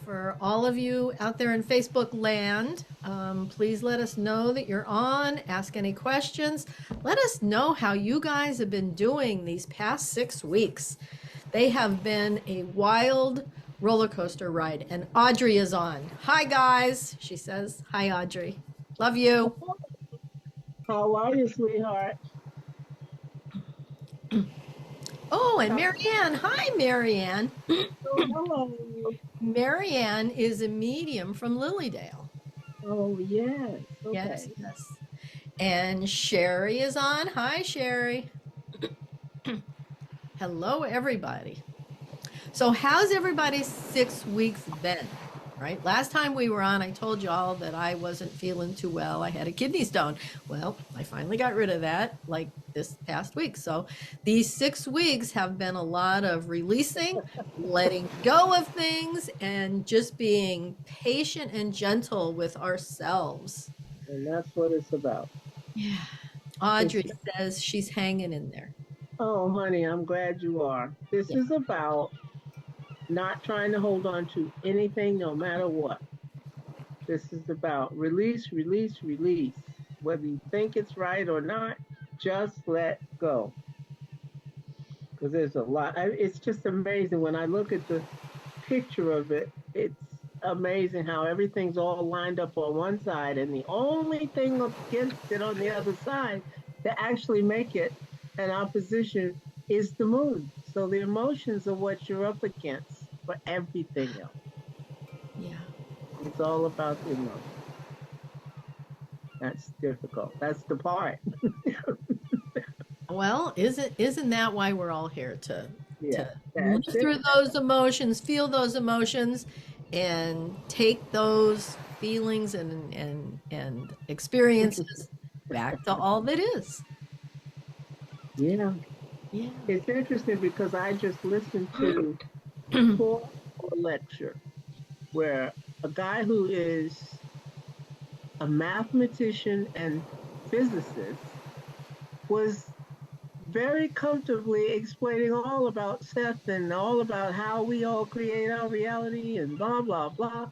for all of you out there in Facebook land. Please let us know that you're on. Ask any questions. Let us know how you guys have been doing these past 6 weeks. They have been a wild roller coaster ride, and Audrey is on. Hi, guys, she says. Hi, Audrey. Love you. How are you, sweetheart? Oh, and Marianne. Hi, Marianne. Oh, hello. Marianne is a medium from Lilydale. Oh, yes. Yes, Okay. yes. And Sherry is on. Hi, Sherry. Hello, everybody. So, how's everybody's 6 weeks been? Right? Last time we were on, I told you all that I wasn't feeling too well. I had a kidney stone. Well, I finally got rid of that like this past week. So, these 6 weeks have been a lot of releasing, letting go of things, and just being patient and gentle with ourselves. And that's what it's about. Yeah. It's, Audrey says she's hanging in there. oh, honey, I'm glad you are. This Yeah. is about not trying to hold on to anything, no matter what. This is about release, release, release. Whether you think it's right or not, just let go. Because there's a lot. It's just amazing when I look at the picture of it. It's amazing how everything's all lined up on one side, and the only thing against it on the other side to actually make it an opposition is the moon. So the emotions are what you're up against for everything else. Yeah. It's all about the emotion. That's difficult. That's the part. Well, isn't that why we're all here Yeah, to live that's it. through those emotions, feel those emotions, and take those feelings and experiences back to all that is. Yeah. Yeah. It's interesting because I just listened to a talk or lecture where a guy who is a mathematician and physicist was very comfortably explaining all about Seth and all about how we all create our reality and blah, blah, blah.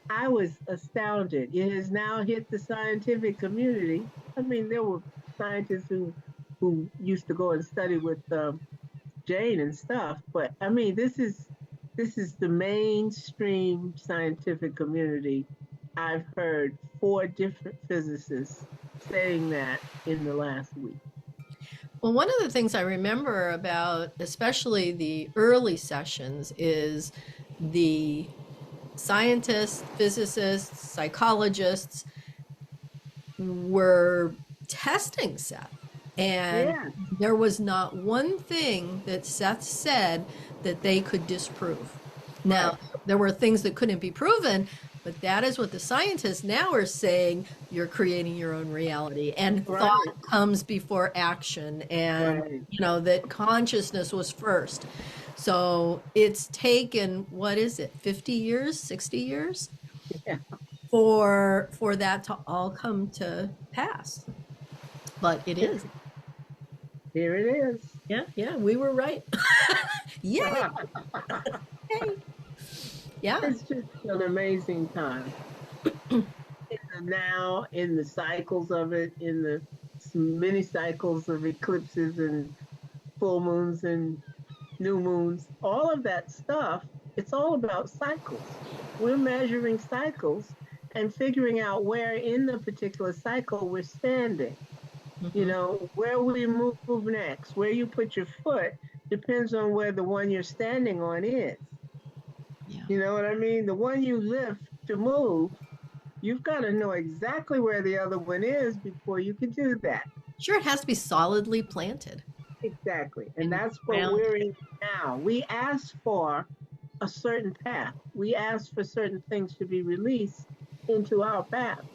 I was astounded. It has now hit the scientific community. I mean, there were scientists who used to go and study with Jane and stuff, but I mean, this is the mainstream scientific community. I've heard four different physicists saying that in the last week. Well, one of the things I remember about, especially the early sessions, is the scientists, physicists, psychologists were testing Seth. And Yeah, there was not one thing that Seth said that they could disprove. right, Now, there were things that couldn't be proven, but that is what the scientists now are saying. You're creating your own reality, and right, thought comes before action, and right. that consciousness was first. So it's taken, what is it, 50 years, 60 years Yeah, for that to all come to pass. But it is. here it is. Yeah, yeah, we were right. Yay! Yeah. It's just an amazing time. In the now, in the cycles of it, in the many cycles of eclipses and full moons and new moons, all of that stuff, it's all about cycles. We're measuring cycles and figuring out where in the particular cycle we're standing. Hmm. Where we move next, where you put your foot depends on where the one you're standing on is. Yeah. You know what I mean? The one you lift to move, you've got to know exactly where the other one is before you can do that. Sure, it has to be solidly planted Exactly. And and that's what grounded. we're in now. We ask for a certain path. We ask for certain things to be released into our path.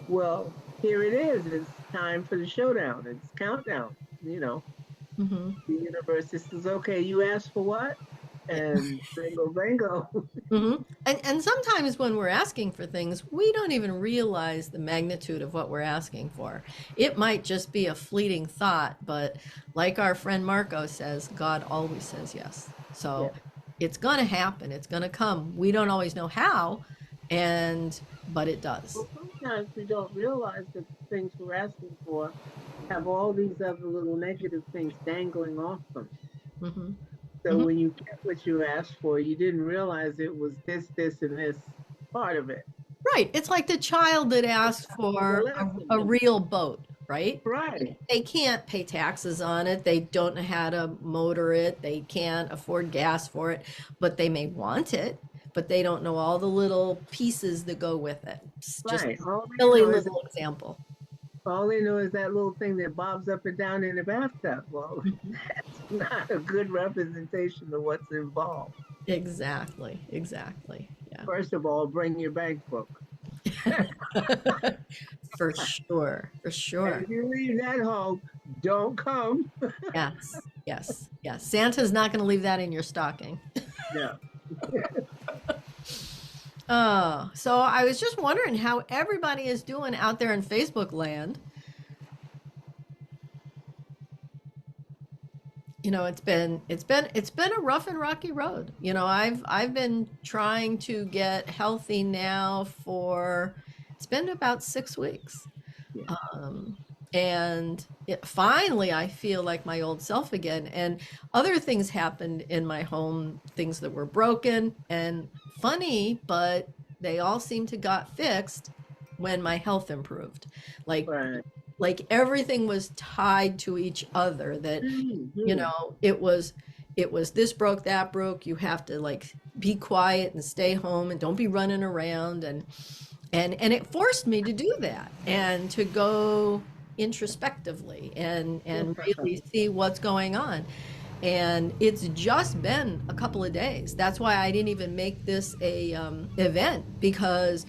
Well, here it is. It's time for the showdown. It's countdown. Hmm. The universe says, okay, you asked for what? And bingo, bingo. Hmm. And sometimes when we're asking for things, we don't even realize the magnitude of what we're asking for. It might just be a fleeting thought, but like our friend Marco says, God always says yes. So Yeah. it's going to happen. It's going to come. We don't always know how, but it does. Well, sometimes we don't realize that the things we're asking for have all these other little negative things dangling off them. Hmm. So Hmm. when you get what you asked for, you didn't realize it was this, and this part of it. Right. It's like the child that asks The for a lesson. real boat, right? Right. They can't pay taxes on it. They don't know how to motor it. They can't afford gas for it, but they may want it, but they don't know all the little pieces that go with it. It's just a Right. silly little example. All they know is that little thing that bobs up and down in the bathtub. Well, Mhm. that's not a good representation of what's involved. Exactly. Exactly. Yeah. First of all, bring your bank book. And For sure. For sure. if you leave that home, don't come. Yes. Yes. Yes. Santa's not going to leave that in your stocking. No. Oh, so I was just wondering how everybody is doing out there in Facebook land. It's been a rough and rocky road. I've been trying to get healthy now for it's been about 6 weeks. Yeah. Um, and finally, I feel like my old self again. And other things happened in my home, things that were broken and funny, but they all seem to got fixed when my health improved. Like, Right. like everything was tied to each other. That Mm-hmm. it was this broke, that broke. You have to like be quiet and stay home and don't be running around and it forced me to do that and to go introspectively and really see what's going on. And it's just been a couple of days. That's why I didn't even make this a event, because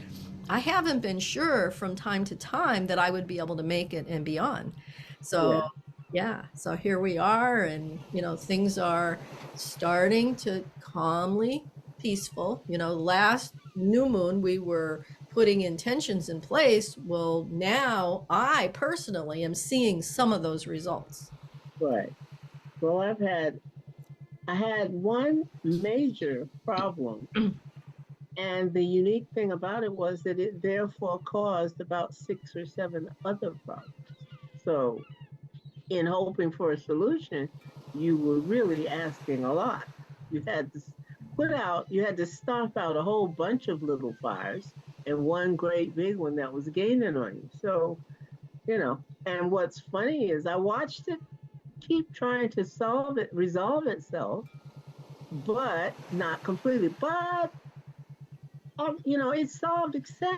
I haven't been sure from time to time that I would be able to make it and beyond. So Yeah. yeah, so here we are, and things are starting to calmly peaceful. Last new moon we were putting intentions in place. Well, now I personally am seeing some of those results. Right. Well, I had one major problem, and the unique thing about it was that it therefore caused about 6 or 7 other problems. So, in hoping for a solution, you were really asking a lot. You had to you had to stomp out a whole bunch of little fires and one great big one that was gaining on you. So, and what's funny is I watched it keep trying to resolve itself, but not completely. But, it solved except,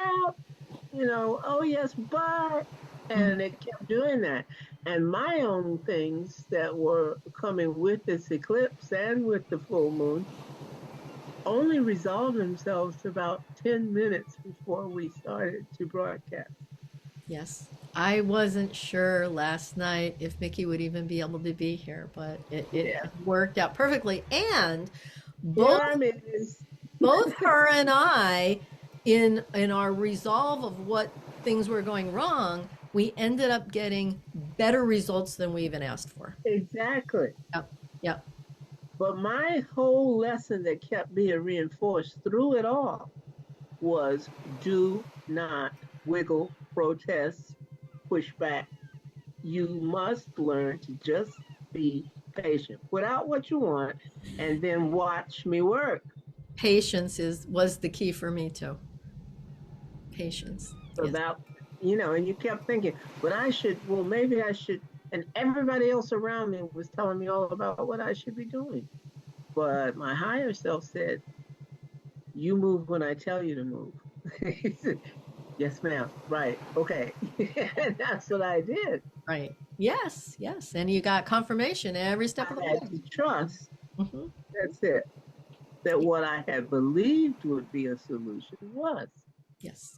oh yes, but, Mhm. and it kept doing that. And my own things that were coming with this eclipse and with the full moon only resolved themselves about 10 minutes before we started to broadcast. Yes. I wasn't sure last night if Mickey would even be able to be here, but it Yeah. worked out perfectly. And Here both I'm is. both her and I, in our resolve of what things were going wrong, we ended up getting better results than we even asked for. Exactly. Yep. Yep. But my whole lesson that kept being reinforced through it all was do not wiggle, protest, push back. You must learn to just be patient. Put out what you want and then watch me work. Patience was the key for me too. Patience. So Yes. that, and you kept thinking, but well, maybe I should. And everybody else around me was telling me all about what I should be doing. But my higher self said, you move when I tell you to move. He said, yes, ma'am. Right. Okay. And that's what I did. Right. Yes. Yes. And you got confirmation every step of the I had way. to trust, Hmm. that's it, that what I had believed would be a solution was. Yes.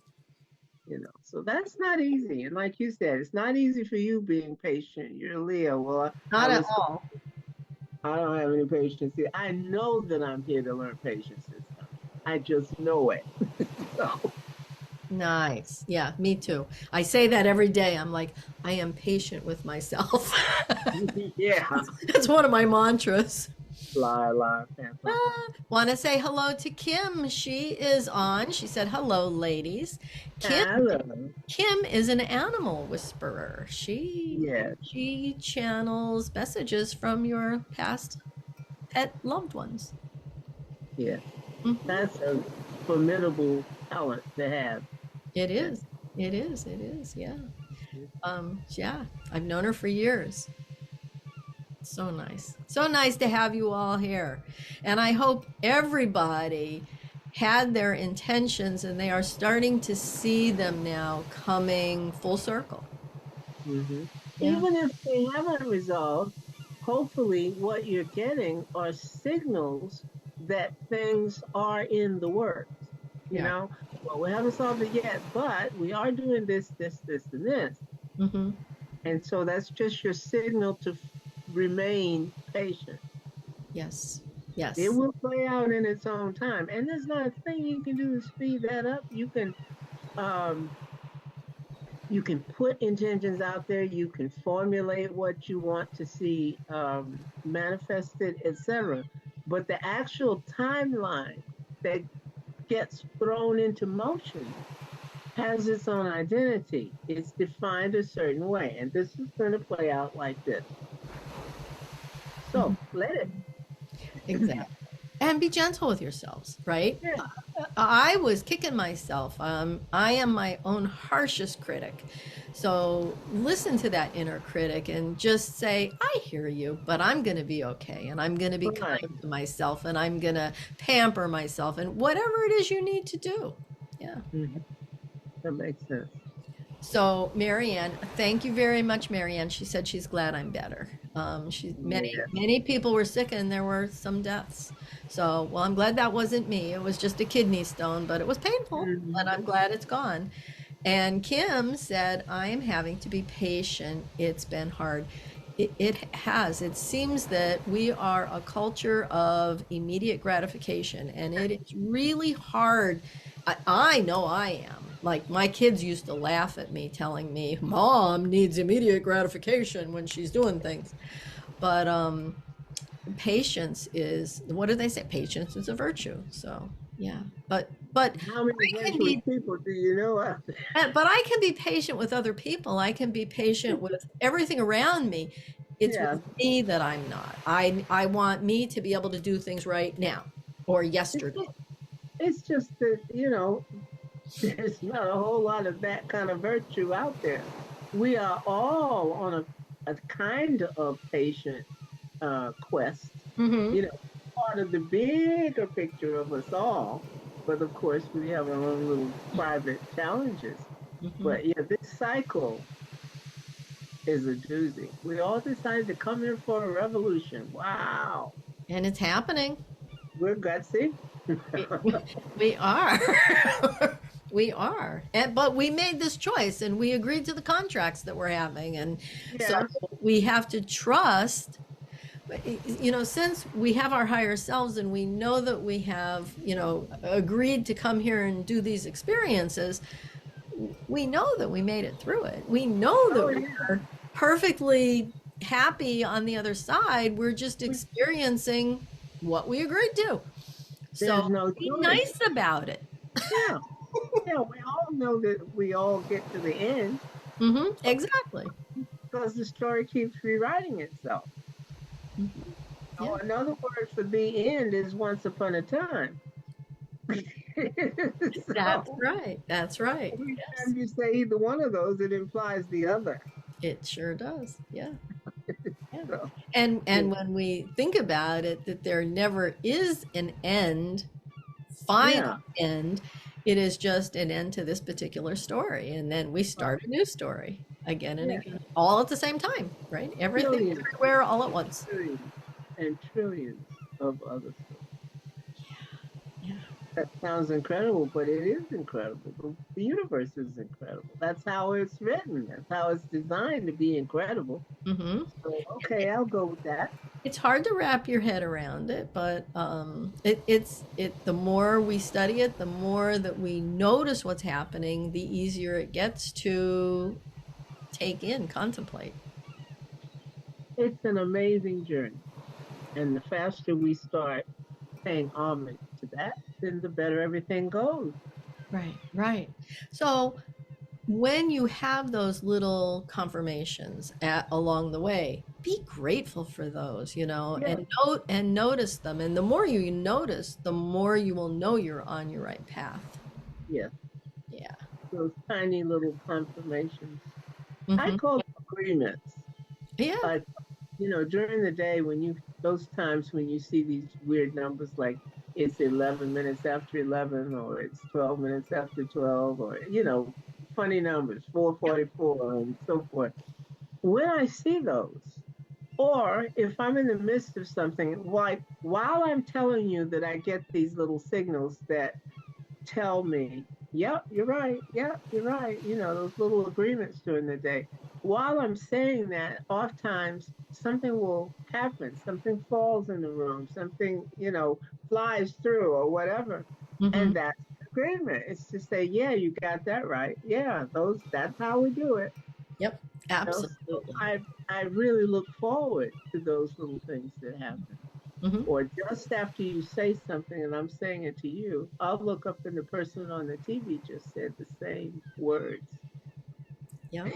So that's not easy. And like you said, it's not easy for you being patient. You're Leo. Well, I Not at was, all. I don't have any patience here. I know that I'm here to learn patience this time. I just know it. So, Nice. Yeah, me too. I say that every day. I'm like, I am patient with myself. yeah. That's one of my mantras. Liar, liar, pants on fire. Want to say hello to Kim. She is on. She said, hello, ladies. Kim Hello. Kim is an animal whisperer. Yes, She channels messages from your past pet loved ones. yes. Mhm. That's a formidable talent to have. It Yes. is. It is. It is. Yeah. Yeah. I've known her for years. So nice. So nice to have you all here. And I hope everybody had their intentions and they are starting to see them now coming full circle. Hmm. Yeah. Even if they haven't resolved, hopefully what you're getting are signals that things are in the works. You Yeah. know, well, we haven't solved it yet, but we are doing this, and this. Hmm. And so that's just your signal to remain patient. Yes. It Yes. will play out in its own time. And there's not a thing you can do to speed that up. Um, you can put intentions out there, you can formulate what you want to see manifested, etc. But the actual timeline that gets thrown into motion has its own identity. It's defined a certain way, and this is going to play out like this. Mhm. So let it. Exactly. And be gentle with yourselves, right? Yeah. I was kicking myself. I am my own harshest critic. So listen to that inner critic and just say, I hear you, but I'm going to be okay. And I'm going to be Right. kind to myself and I'm going to pamper myself and whatever it is you need to do. Yeah. Mhm. That makes sense. So, Marianne, thank you very much, Marianne. She said she's glad I'm better. Yeah. Many people were sick and there were some deaths. So, well, I'm glad that wasn't me. It was just a kidney stone, but it was painful, but I'm Mhm. glad it's gone. And Kim said, I am having to be patient. It's been hard. It has. It seems that we are a culture of immediate gratification, and it is really hard. I know I am. Like, my kids used to laugh at me, telling me, Mom needs immediate gratification when she's doing things. But patience is, what do they say? Patience is a virtue. So, yeah. But How many I can virtuous be people do you know out there? but I can be patient with other people. I can be patient with everything around me. It's Yeah. with me that I'm not. I want me to be able to do things right now or It's yesterday. just, it's just that, there's not a whole lot of that kind of virtue out there. We are all on a kind of patient quest, Hmm. you know, part of the bigger picture of us all. But of course, we have our own little private challenges. Hmm. But yeah, this cycle is a doozy. We all decided to come here for a revolution. Wow. And it's happening. We're gutsy. We are. We are. But we made this choice and we agreed to the contracts that we're having. And so Yeah. we have to trust, since we have our higher selves and we know that we have, agreed to come here and do these experiences, we know that we made it through it. We know Oh, that yeah. we're perfectly happy on the other side. We're just experiencing what we agreed to. There's So no be choice. nice about it. Yeah. Yeah. We all know that we all get to the end Exactly. because the story keeps rewriting itself. Mhm. Oh, Yeah, another word for the end is once upon a time. that's So right. That's right. every Yes, time you say either one of those, it implies the other. it sure does. Yeah. Yeah. So, And when we think about it, that there never is an end, final yeah. end, it is just an end to this particular story. And then we start a new story again and Yeah. again, all at the same time, right? Everything Trillions, everywhere all at once. trillions, and trillions of other stories. Yeah. That sounds incredible, but it is incredible. The universe is incredible. That's how it's written. That's how it's designed to be incredible. Hmm. So, okay, I'll go with that. It's hard to wrap your head around it, but the more we study it, the more that we notice what's happening, the easier it gets to take in, contemplate. It's an amazing journey. And the faster we start paying homage to that, then the better everything goes. Right, right. So when you have those little confirmations along the way, be grateful for those, Yeah, and notice them. And the more you notice, the more you will know you're on your right path. yeah. Yeah. Those tiny little confirmations. I Hmm. call them agreements. Yeah. Like, during the day those times when you see these weird numbers like it's 11 minutes after 11 or it's 12 minutes after 12 or, funny numbers, Yep. 4:44 and so forth. When I see those, or if I'm in the midst of something, like while I'm telling you that I get these little signals that tell me, yep, you're right. Yep, you're right. Those little agreements during the day. While I'm saying that, oftentimes something will happen. Something falls in the room, something, flies through or whatever. Hmm. And that's the agreement. It's to say, yeah, you got that right. Yeah, that's how we do it. Yep. So Absolutely. I really look forward to those little things that happen. Hmm. Or just after you say something and I'm saying it to you, I'll look up and the person on the TV just said the same words. Yep.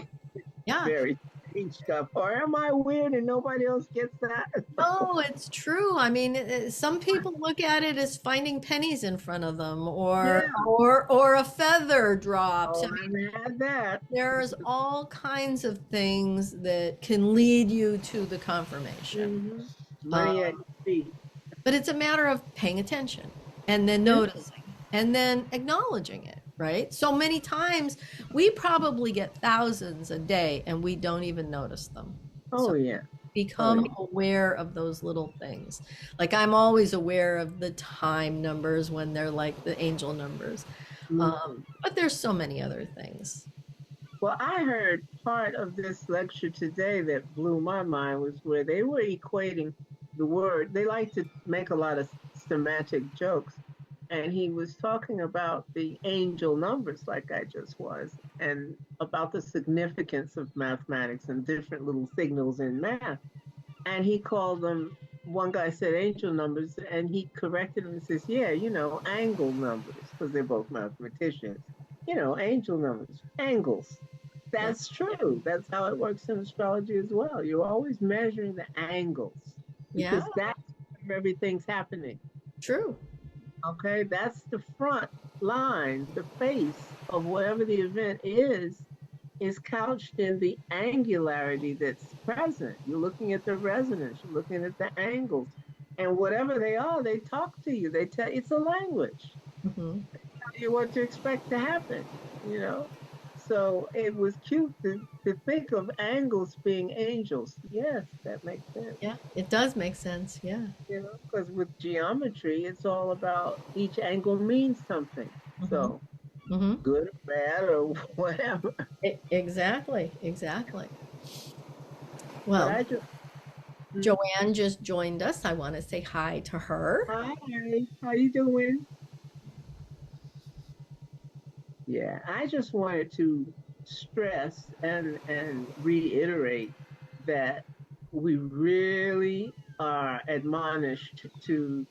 Yeah. Very strange stuff. Or am I weird and nobody else gets that? Oh, it's true. I mean, some people look at it as finding pennies in front of them, or Yeah. or a feather drops. I Oh, mean, I've had that. there's all kinds of things that can lead you to the confirmation. Hmm. Um, Money at your feet. but it's a matter of paying attention and then Yeah. noticing and then acknowledging it, right? So many times we probably get thousands a day and we don't even notice them. So Oh, yeah. Oh, become yeah. aware of those little things. Like I'm always aware of the time numbers when they're like the angel numbers. Hmm. But there's so many other things. Well, I heard part of this lecture today that blew my mind was where they were equating the word. They like to make a lot of semantic jokes. And he was talking about the angel numbers, like I just was, and about the significance of mathematics and different little signals in math. And he called them, one guy said angel numbers, and he corrected him and says, yeah, angle numbers, because they're both mathematicians. Angel numbers, angles. Yeah. That's true. That's how it works in astrology as well. You're always measuring the angles Yeah, because that's where everything's happening. true. Okay, that's the front line, the face of whatever the event is couched in the angularity that's present. You're looking at the resonance, you're looking at the angles. And whatever they are, they talk to you. They tell it's a language. Hmm. Tell you what to expect to happen, you know? So it was cute to think of angles being angels. Yes, that makes sense. Yeah, it does make sense. Yeah. Because with geometry, it's all about each angle means something. Hmm. So Hmm. good or bad or whatever. Exactly. Exactly. But Well, I just, mm, Joanne just joined us. I want to say hi to her. hi, how you doing? Yeah, I just wanted to stress and reiterate that we really are admonished to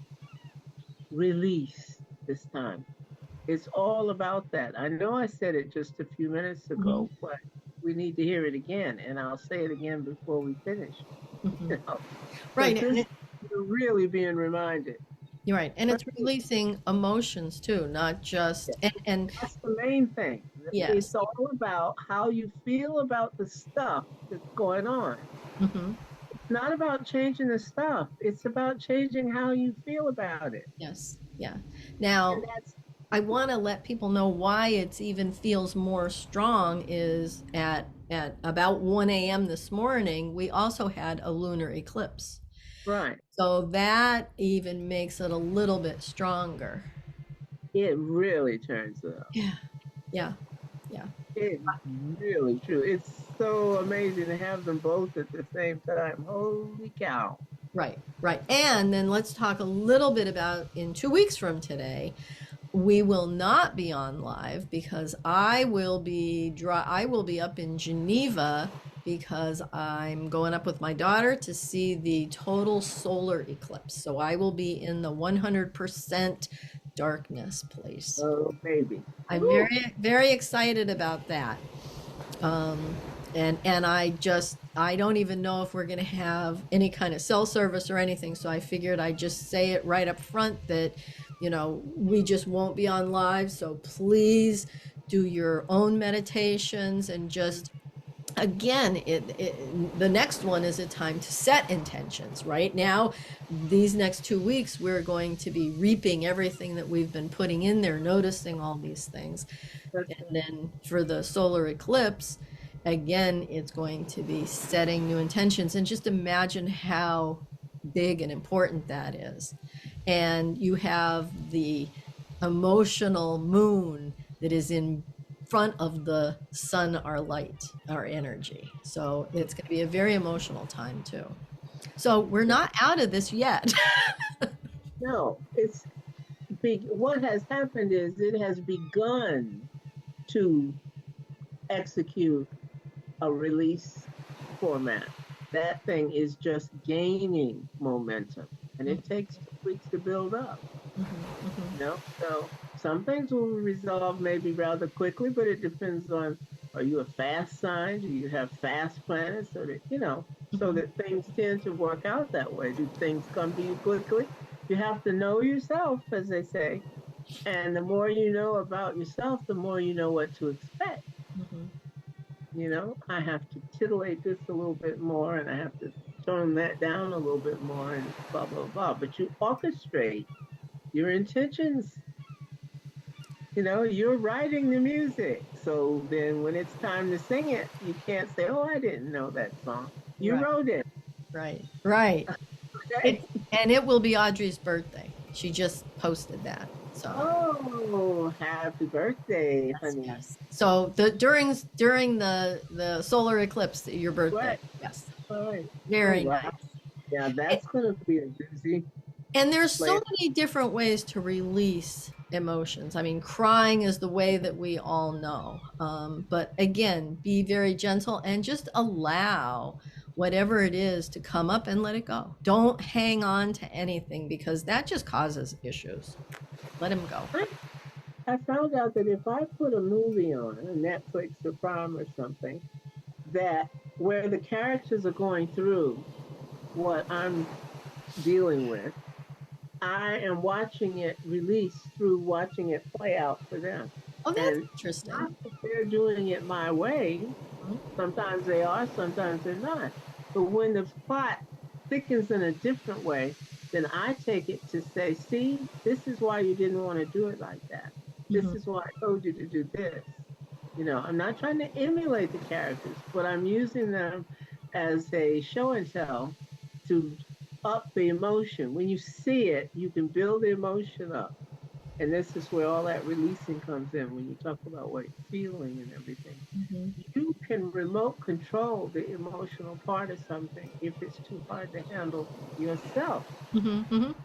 release this time. It's all about that. I know I said it just a few minutes Hmm. ago, but we need to hear it again, and I'll say it again before we finish. Hmm. Because Right. this you're really being reminded. You're right. And That's it's releasing emotions too, not just, and the main thing. yes. It's all about how you feel about the stuff that's going on. Hmm. It's not about changing the stuff. It's about changing how you feel about it. Yes. Yeah. And Now, that's I want to let people know why it's even feels more strong is at about 1 a.m. this morning, we also had a lunar eclipse. right. So that even makes it a little bit stronger. It really turns up. Yeah. Yeah. Yeah. It's really true. It's so amazing to have them both at the same time. Holy cow. Right. Right. And then let's talk a little bit about in 2 weeks from today. We will not be on live because I will be up in Geneva because I'm going up with my daughter to see the total solar eclipse. So I will be in the 100% darkness place. Oh, baby. I'm Woo. very excited about that. Um, and I don't even know if we're going to have any kind of cell service or anything. So I figured I'd just say it right up front that, we just won't be on live. So please do your own meditations and just, again, the next one is a time to set intentions. Right now, these next 2 weeks, we're going to be reaping everything that we've been putting in there, noticing all these things. That's And then for the solar eclipse, again, it's going to be setting new intentions. And just imagine how big and important that is. And you have the emotional moon that is in front of the sun, our light, our energy. So it's going to be a very emotional time too. So we're not out of this yet. no. It's big. What has happened is it has begun to execute a release format. That thing is just gaining momentum, and it takes 2 weeks to build up. So some things will resolve maybe rather quickly, but it depends on, are you a fast sign? Do you have fast planets? So that things tend to work out that way. Do things come to you quickly? You have to know yourself, as they say. And the more you know about yourself, the more you know what to expect. I have to titillate this a little bit more, and I have to tone that down a little bit more, and blah, blah, blah. But you orchestrate your intentions. You're writing the music. So then when it's time to sing it, you can't say, oh, I didn't know that song. You Right, wrote it. right. Okay. And it will be Audrey's birthday. She just posted that. So Oh, happy birthday, honey. yes. So during the solar eclipse, your birthday. Right. Yes. All right. Oh, Very wow. nice. Yeah, that's going to be a busy And there's so place. many different ways to release emotions. I mean, crying is the way that we all know. But again, be very gentle and just allow whatever it is to come up and let it go. Don't hang on to anything because that just causes issues. Let him go. I found out that if I put a movie on, a Netflix or Prime or something, that where the characters are going through what I'm dealing with, I am watching it release through watching it play out for them. Oh, that's And interesting. not that they're doing it my way. Sometimes they are, sometimes they're not. But when the plot thickens in a different way, then I take it to say, see, this is why you didn't want to do it like that. This Mhm. is why I told you to do this. I'm not trying to emulate the characters, but I'm using them as a show and tell to up the emotion. When you see it, you can build the emotion up. And this is where all that releasing comes in when you talk about what you're feeling and everything. Mhm. You can remote control the emotional part of something if it's too hard to handle yourself. Mhm. Mhm.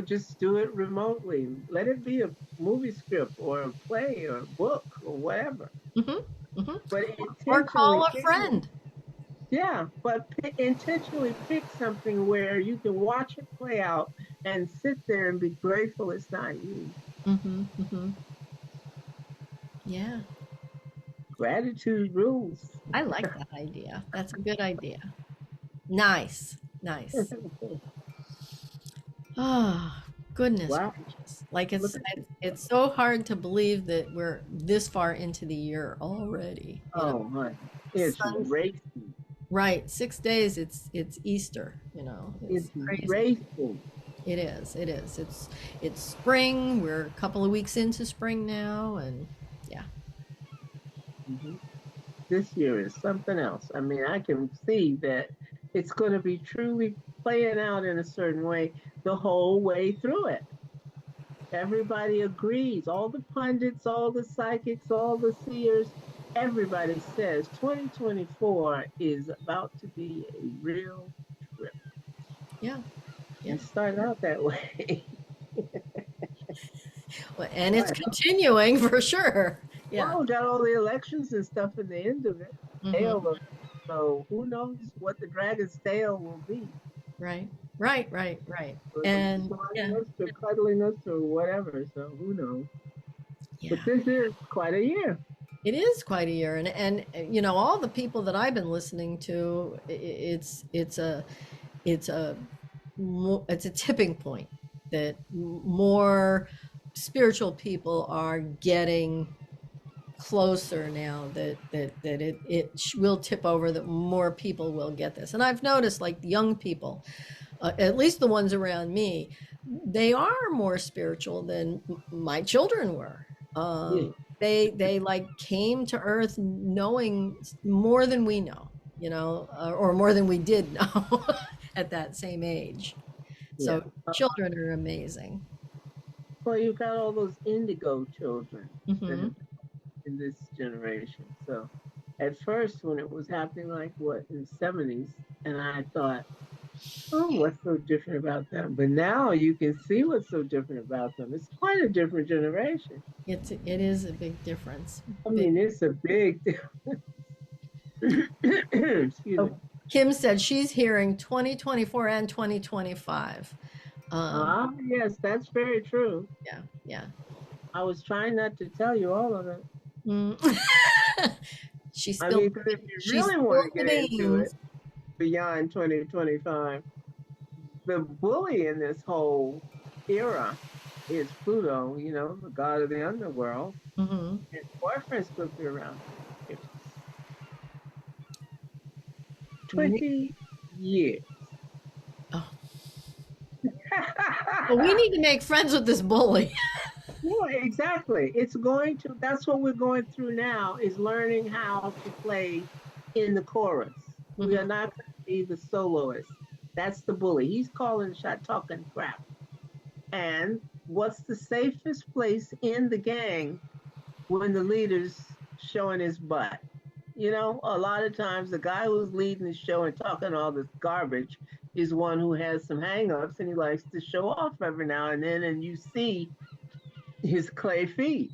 Just do it remotely. Let it be a movie script or a play or a book or whatever. Mhm. Mhm. But Or call intentionally a friend. yeah, but intentionally pick something where you can watch it play out and sit there and be grateful it's not you. Mhm. Mhm. Yeah. Gratitude rules. I like that idea. That's a good idea. Nice. Nice. Oh, goodness Wow, gracious. Like look it's at this stuff. it's so hard to believe that we're this far into the year already. Oh my, it's Sun, racing. right, 6 days, it's Easter. It's It's crazy. racing. It is, it is. It's spring. We're a couple of weeks into spring now, and yeah. Mhm. This year is something else. I mean, I can see that it's going to be truly playing out in a certain way the whole way through it. Everybody agrees. All the pundits, all the psychics, all the seers, everybody says 2024 is about to be a real trip. Yeah. Yeah. It started out that way. Well, and it's Right. continuing for sure. Yeah. Well, we got all the elections and stuff in the end of it. Hmm. Hell, So who knows what the dragon's tail will be? Right. Right. Right. Right. Whether it's And yeah, swallowing us or cuddling us or whatever. So who knows? But yeah, this is quite a year. it is quite a year. And you know, all the people that I've been listening to, it's a it's a tipping point that more spiritual people are getting closer now, that will tip over, that more people will get this. And I've noticed, like, young people, at least the ones around me, they are more spiritual than my children were. Yeah. They like came to earth knowing more than we know, you know, or more than we did know at that same age. Yeah. So children are amazing. Well, you've got all those indigo children that Hmm. have in this generation. So at first, when it was happening, like what, in the 70s, and I thought, oh, what's so different about them? But now you can see what's so different about them. It's quite a different generation. It is a big difference. I Big. mean, it's a big excuse me. Oh, Kim said she's hearing 2024 and 2025. Ah, yes, that's very true. Yeah, yeah. I was trying not to tell you all of it. Mm. I mean, 'cause if you She really want spilled to the get into it beans. beyond 2025, the bully in this whole era is Pluto, the god of the underworld. Hmm. His boyfriend's supposed to be around 20 years. Oh. Well, we need to make friends with this bully. Yeah, exactly. That's what we're going through now, is learning how to play in the chorus. We are Hmm. not going to be the soloist. That's the bully. He's calling the shot, talking crap. And what's the safest place in the gang when the leader's showing his butt? A lot of times the guy who's leading the show and talking all this garbage is one who has some hangups and he likes to show off every now and then, and you see his clay feet.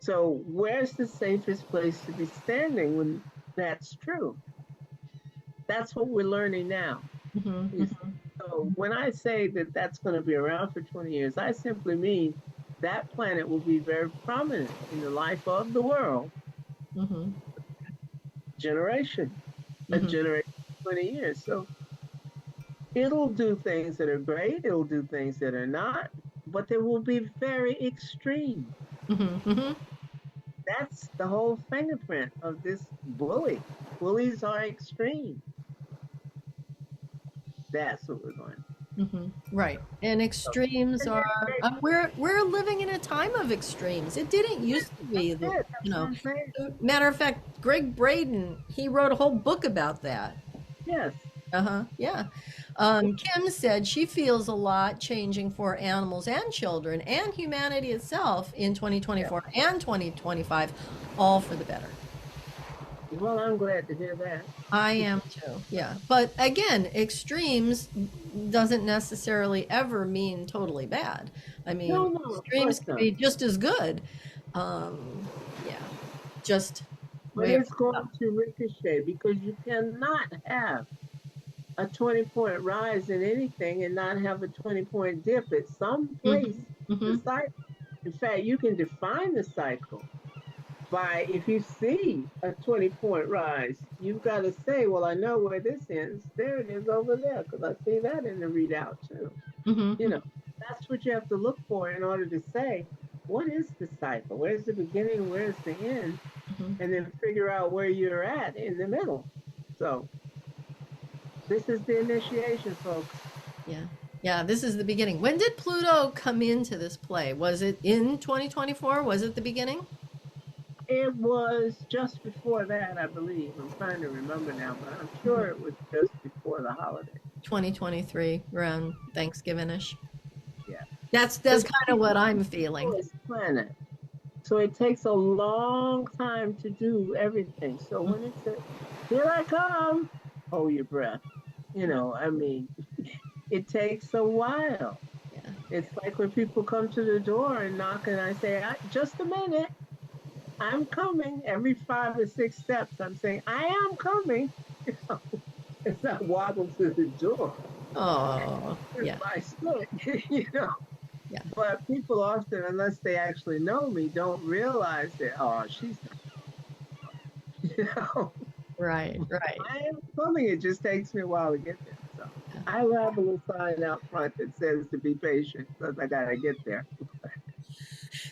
So, where's the safest place to be standing when that's true? That's what we're learning now. Hmm. So, when I say that that's going to be around for 20 years, I simply mean that planet will be very prominent in the life of the world Hmm. generation, a Hmm. generation, 20 years. So, it'll do things that are great, it'll do things that are not, but they will be very extreme. Hmm. Hmm. That's the whole fingerprint of this bully. Bullies are extreme. That's what we're going. Hmm. Right. And So, extremes and are, we're living in a time of extremes. It didn't used to be that's that, it. you That's what know. I'm saying. Matter of fact, Greg Braden, he wrote a whole book about that. Yes. Uh-huh. Yeah. Kim said she feels a lot changing for animals and children and humanity itself in Yeah. 2024 and 2025, all for the better. Well, I'm glad to hear that. I am too. Yeah. But again, extremes doesn't necessarily ever mean totally bad. I No, mean, no, of extremes course can not. be just as good. Um, yeah. Just But way of, it's going to ricochet because you cannot have a 20-point rise in anything and not have a 20-point dip at some place hmm. in the Hmm. cycle. In fact, you can define the cycle by, if you see a 20-point rise, you've got to say, well, I know where this ends. There it is over there, because I see that in the readout too. You Hmm. know, that's what you have to look for in order to say, what is the cycle? Where's the beginning? Where's the end? Hmm. And then figure out where you're at in the middle. So this is the initiation, folks. Yeah. Yeah, this is the beginning. When did Pluto come into this play? Was it in 2024? Was it the beginning? It was just before that, I believe. I'm trying to remember now, but I'm Mhm. sure it was just before the holiday. 2023, around Thanksgiving-ish. Yeah. That's Because kind of he's what I'm the feeling. slowest planet. So it takes a long time to do everything. So when it says, here I come, hold your breath. I mean, it takes a while. Yeah. It's like when people come to the door and knock, and I say, just a minute. I'm coming. Every 5 or 6 steps, I'm saying, I am coming. As I waddle to the door Oh, with yeah, my foot. yeah. But people often, unless they actually know me, don't realize that, oh, she's not, you know, Right, right. I am coming. It just takes me a while to get there. So Yeah. I will have a little sign out front that says to be patient because I got to get there.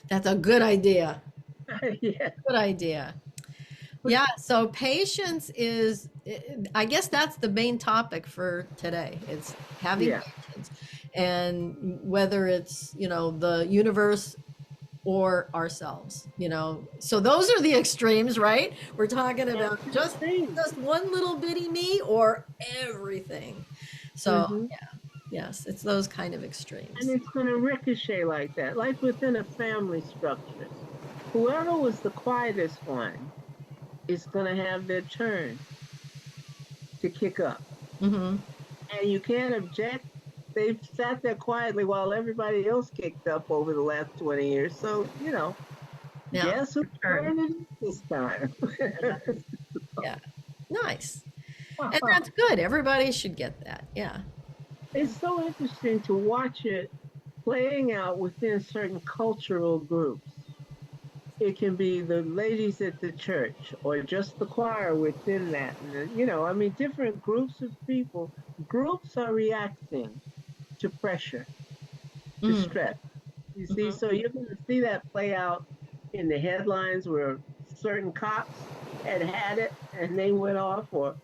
That's a good idea. Yeah. Good idea. Yeah, so patience is, I guess that's the main topic for today. It's having Yeah. patience. And whether it's, the universe or ourselves, So those are the extremes, right? We're talking That's about the just thing. just one little bitty me or everything. So, Hmm. yes, it's those kind of And extremes. it's going to ricochet like that, like within a family structure. Whoever was the quietest one is going to have their turn to kick up. Hmm. And you can't object. They've sat there quietly while everybody else kicked up over the last 20 years. So, Now it's guess whose your turn. turn it is this time? Yeah. Nice. And that's good. Everybody should get that. Yeah. It's so interesting to watch it playing out within certain cultural groups. It can be the ladies at the church or just the choir within that. I mean, different groups of people, groups are reacting to pressure, to Mm, stress. You see, mhm. so you're going to see that play out in the headlines where certain cops had it and they went off, or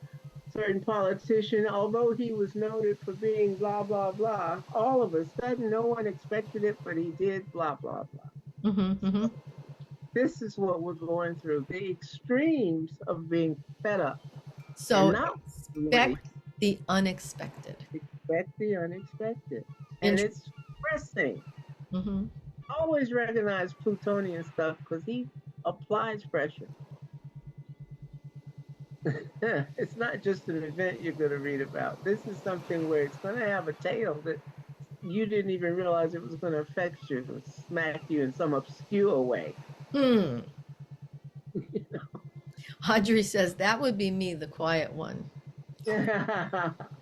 certain politician, although he was noted for being blah, blah, blah, all of a sudden no one expected it, but he did blah, blah, blah. Mhm, mhm. This is what we're going through, the extremes of being fed up and So not ready. expect the unexpected. Expect the unexpected. And Int it's stressing. Mhm. Always recognize Plutonian stuff because he applies pressure. It's not just an event you're going to read about. This is something where it's going to have a tail that you didn't even realize it was going to affect you, or smack you in some obscure way. Hmm. Audrey says that would be me, the quiet one. Just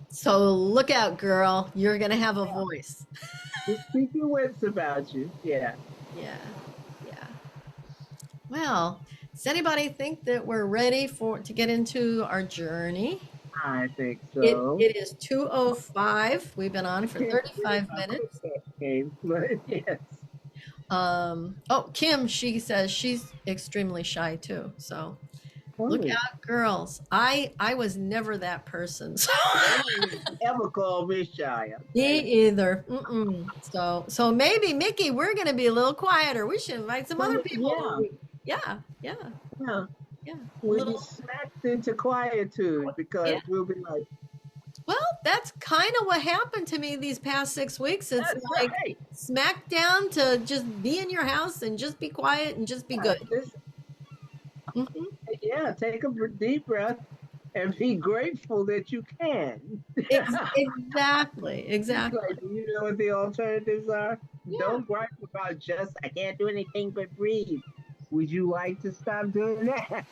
So look out, girl. You're gonna have a voice. keep your wits about you. Yeah, Yeah. Yeah. Well, does anybody think that we're ready to get into our journey? I think It so. it is 2:05. We've been on for Can't believe 35 how quick minutes. that came, but yes. Oh, Kim, she says she's extremely shy too. So look Oh, out, girls. I was never that person. So don't you ever call me shy, I'll tell me you. either. Mm-mm. So maybe Mickey, we're gonna be a little quieter. We should invite some other people. Yeah, Yeah, yeah, yeah. yeah. A We'll be little, smacked into quietude yeah. because we'll be like, Well, that's kind of what happened to me these past 6 weeks. It's that's like right. smack down to just be in your house and just be quiet and just be Yeah, good. Hmm. yeah, take a deep breath and be grateful that you can. Exactly, exactly. Like, do you know what the alternatives are? Yeah. Don't gripe about just, I can't do anything but breathe. Would you like to stop doing that?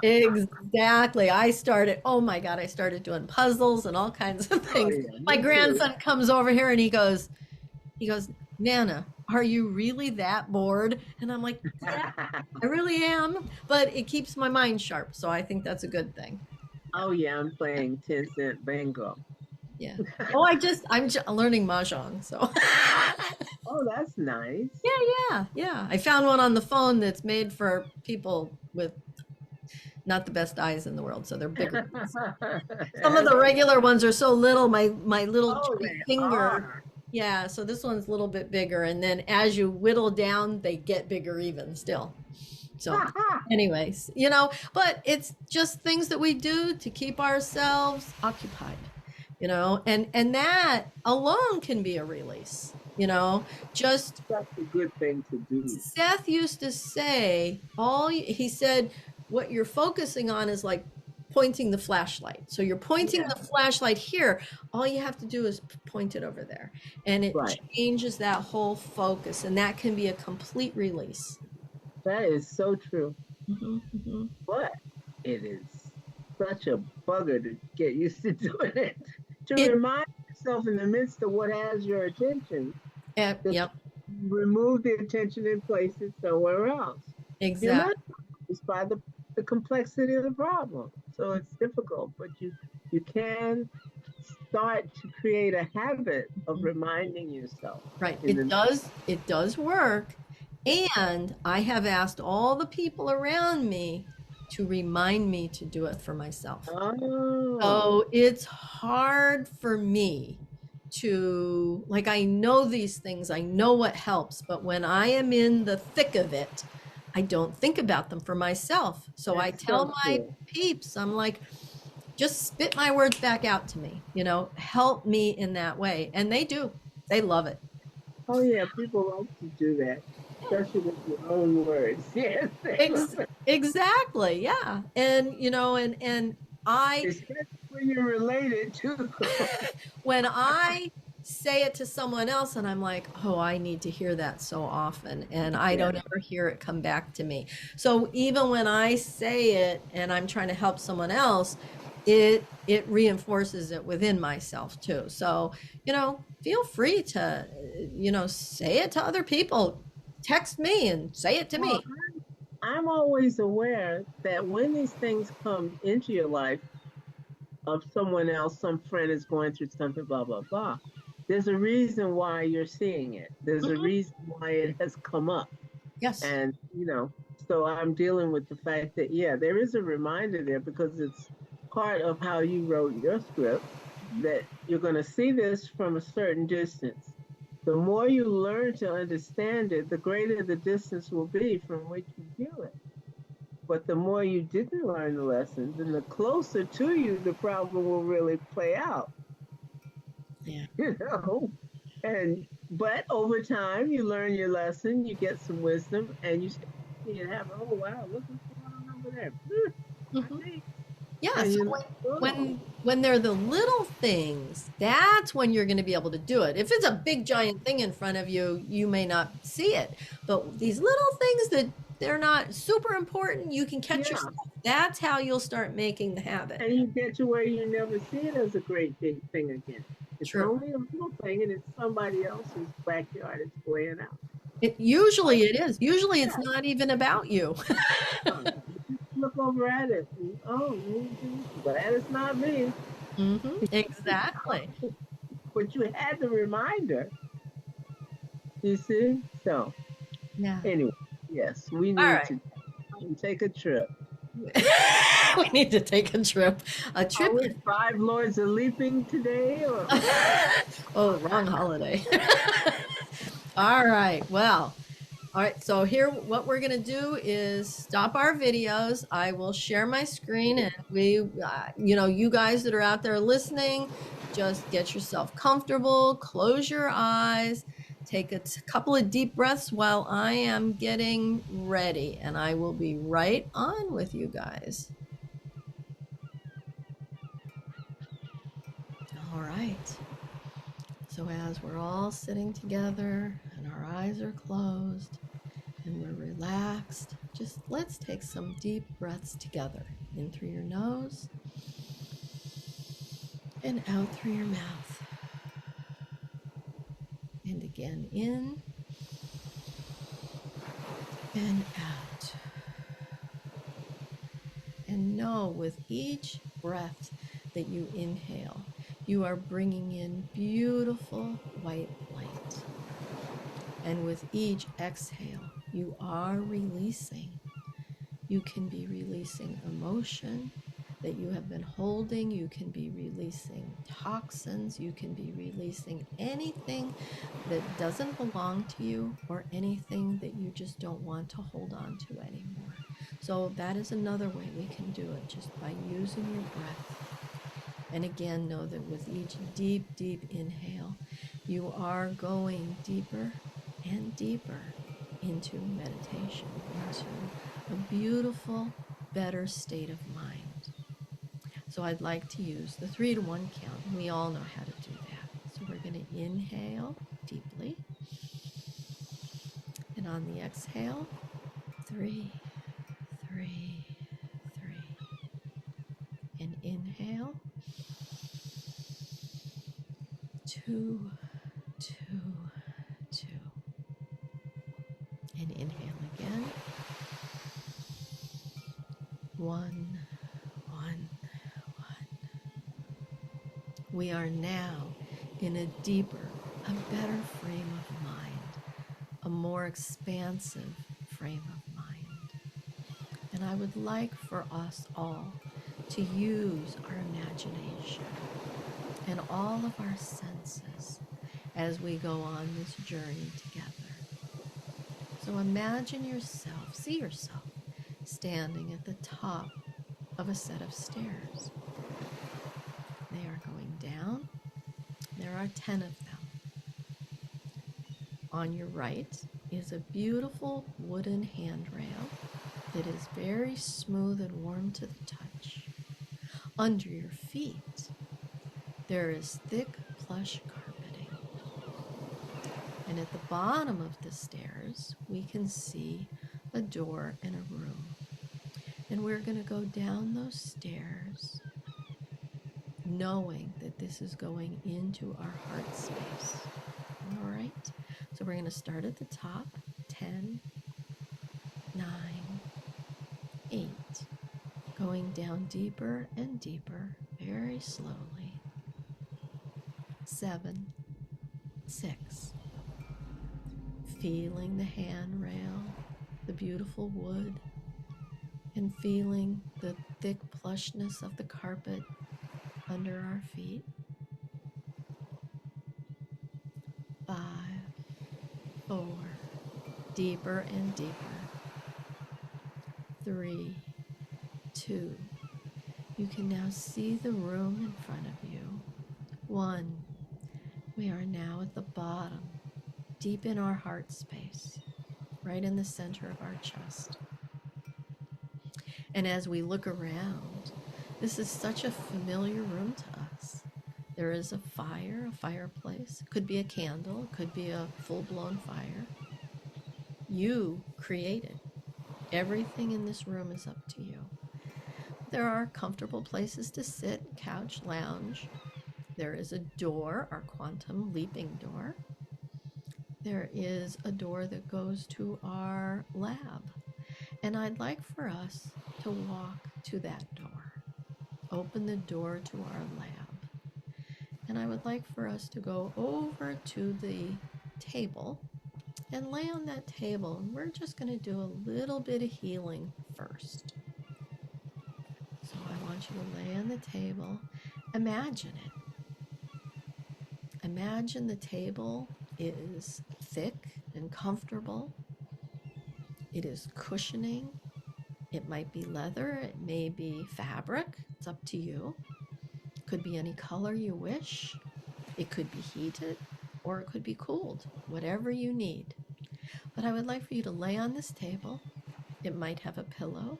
Exactly. Oh my God, I started doing puzzles and all kinds of Oh, things. yeah, My me too. grandson comes over here and he goes, Nana, are you really that bored? And I'm like, yeah, I really am. But it keeps my mind sharp. So I think that's a good thing. Yeah. Oh, yeah, I'm playing 10-cent bingo. Yeah. Oh, I'm learning mahjong. So Oh, that's nice. yeah, yeah, yeah. I found one on the phone that's made for people with not the best eyes in the world. So they're bigger. Some of That's the good. regular ones are so little, my little Oh, tiny they finger. are. Yeah, so this one's a little bit bigger, and then as you whittle down, they get bigger even still. So, anyways, but it's just things that we do to keep ourselves occupied, and that alone can be a release. Just That's a good thing to do. Seth used to say, he said, what you're focusing on is like pointing the flashlight. So you're pointing Yeah, the flashlight here. All you have to do is point it over there. And it right. changes that whole focus. And that can be a complete release. That is so true. Hmm. Hmm. But it is such a bugger to get used to doing it. To It, remind yourself in the midst of what has your attention, to yep, remove the attention and place it somewhere else. You're exactly. not surprised by the complexity of the problem. So it's difficult, but you can start to create a habit of reminding yourself Right. in the It does work. And I have asked all the people around me to remind me to do it for myself. oh So it's hard for me to, like, I know these things, I know what helps, but when I am in the thick of it, I don't think about them for myself. So I that's so tell my true. peeps, I'm like, just spit my words back out to me, help me in that way. And they do, they love it. Oh yeah, people like to do that, especially with your own words. Yes, they love it. Exactly. Yeah. And I, Especially when you're related to. when I say it to someone else and I'm like, oh, I need to hear that so often. And I Yeah. don't ever hear it come back to me. So even when I say it and I'm trying to help someone else, it reinforces it within myself too. So, feel free to, say it to other people. Text me and say it to Well, me. I'm always aware that when these things come into your life of someone else, some friend is going through something, blah, blah, blah, there's a reason why you're seeing it. There's a Mhm. reason why it has come up. Yes. And, so I'm dealing with the fact that, yeah, there is a reminder there because it's part of how you wrote your script that you're going to see this from a certain distance. The more you learn to understand it, the greater the distance will be from which you view it. But the more you didn't learn the lessons, and the closer to you the problem will really play out, Yeah. you know. And but over time, you learn your lesson, you get some wisdom, and you start to see it happen. Oh wow, look what's going on over there. I Mhm. see. Yeah, And so you're like, oh, when they're the little things, that's when you're going to be able to do it. If it's a big giant thing in front of you, you may not see it. But these little things that they're not super important, you can catch yeah. yourself. That's how you'll start making the habit. And you get to where you never see it as a great big thing again. It's True. only a little thing, and it's somebody else's backyard. It's playing out. Usually it is. Usually it's Yeah. not even about you. You look over at it. And, oh, glad it's not me. Exactly. But you had the reminder. You see? So Yeah. anyway, yes, we All need right. to take a trip. We need to take a trip. A Are trip. we five lords of leaping today? Or Oh, wrong holiday. All right. Well, all right. So here, what we're gonna do is stop our videos. I will share my screen, and you guys that are out there listening, just get yourself comfortable. Close your eyes. Take a couple of deep breaths while I am getting ready, and I will be right on with you guys. All right. So as we're all sitting together and our eyes are closed and we're relaxed, just let's take some deep breaths together. In through your nose and out through your mouth. And again, in and out. And know with each breath that you inhale, you are bringing in beautiful white light. And with each exhale, you are releasing. You can be releasing emotion that you have been holding. You can be releasing toxins. You can be releasing anything that doesn't belong to you or anything that you just don't want to hold on to anymore. So that is another way we can do it, just by using your breath. And again, know that with each deep, deep inhale, you are going deeper and deeper into meditation, into a beautiful, better state of mind. So I'd like to use the 3 to 1 count. We all know how to do that. So we're going to inhale deeply. And on the exhale, 3, 3, 3. And inhale. 2, 2, 2. And inhale again. 1, 1, 1. We are now in a deeper, a better frame of mind, a more expansive frame of mind. And I would like for us all to use our imagination and all of our senses as we go on this journey together. So imagine yourself, see yourself standing at the top of a set of stairs. They are going down. There are 10 of them. On your right is a beautiful wooden handrail that is very smooth and warm to the touch. Under your feet, there is thick plush carpeting. And at the bottom of the stairs, we can see a door and a room. And we're going to go down those stairs knowing that this is going into our heart space. All right? So we're going to start at the top. 10, 9, 8. Going down deeper and deeper, very slowly. 7, 6. Feeling the handrail, the beautiful wood, and feeling the thick plushness of the carpet under our feet. 5, 4. Deeper and deeper. 3, 2. You can now see the room in front of you. 1. We are now at the bottom, deep in our heart space, right in the center of our chest. And as we look around, this is such a familiar room to us. There is a fire, a fireplace. It could be a candle, it could be a full-blown fire. You created. Everything in this room is up to you. There are comfortable places to sit, couch, lounge. There is a door, our quantum leaping door. There is a door that goes to our lab. And I'd like for us to walk to that door. Open the door to our lab. And I would like for us to go over to the table and lay on that table. And we're just going to do a little bit of healing first. So I want you to lay on the table. Imagine it. Imagine the table is thick and comfortable. It is cushioning. It might be leather. It may be fabric. It's up to you. It could be any color you wish. It could be heated or it could be cooled, whatever you need. But I would like for you to lay on this table. It might have a pillow.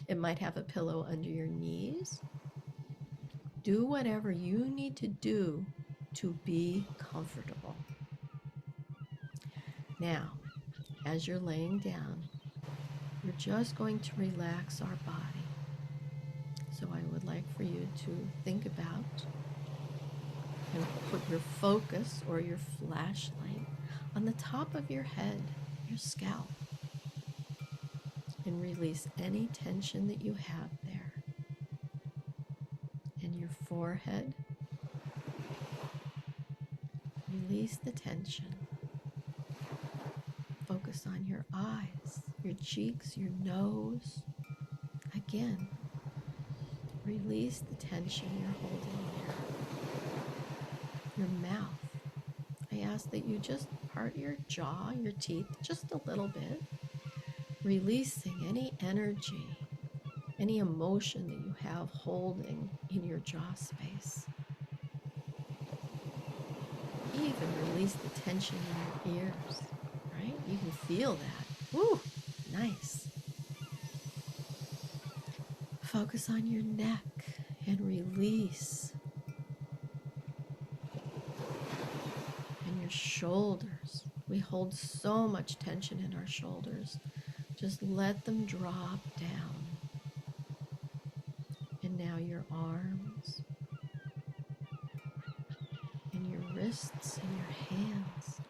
It might have a pillow under your knees. Do whatever you need to do to be comfortable. Now, as you're laying down, we're just going to relax our body. So I would like for you to think about and put your focus or your flashlight on the top of your head, your scalp, and release any tension that you have there. And your forehead, release the tension. Focus on your eyes, your cheeks, your nose. Again, release the tension you're holding there. Your mouth. I ask that you just part your jaw, your teeth, just a little bit, releasing any energy, any emotion that you have holding in your jaw space. Even release the tension in your ears, right? You can feel that. Woo, nice. Focus on your neck and release. And your shoulders. We hold so much tension in our shoulders. Just let them drop down. And now your arms and your wrists and your hands,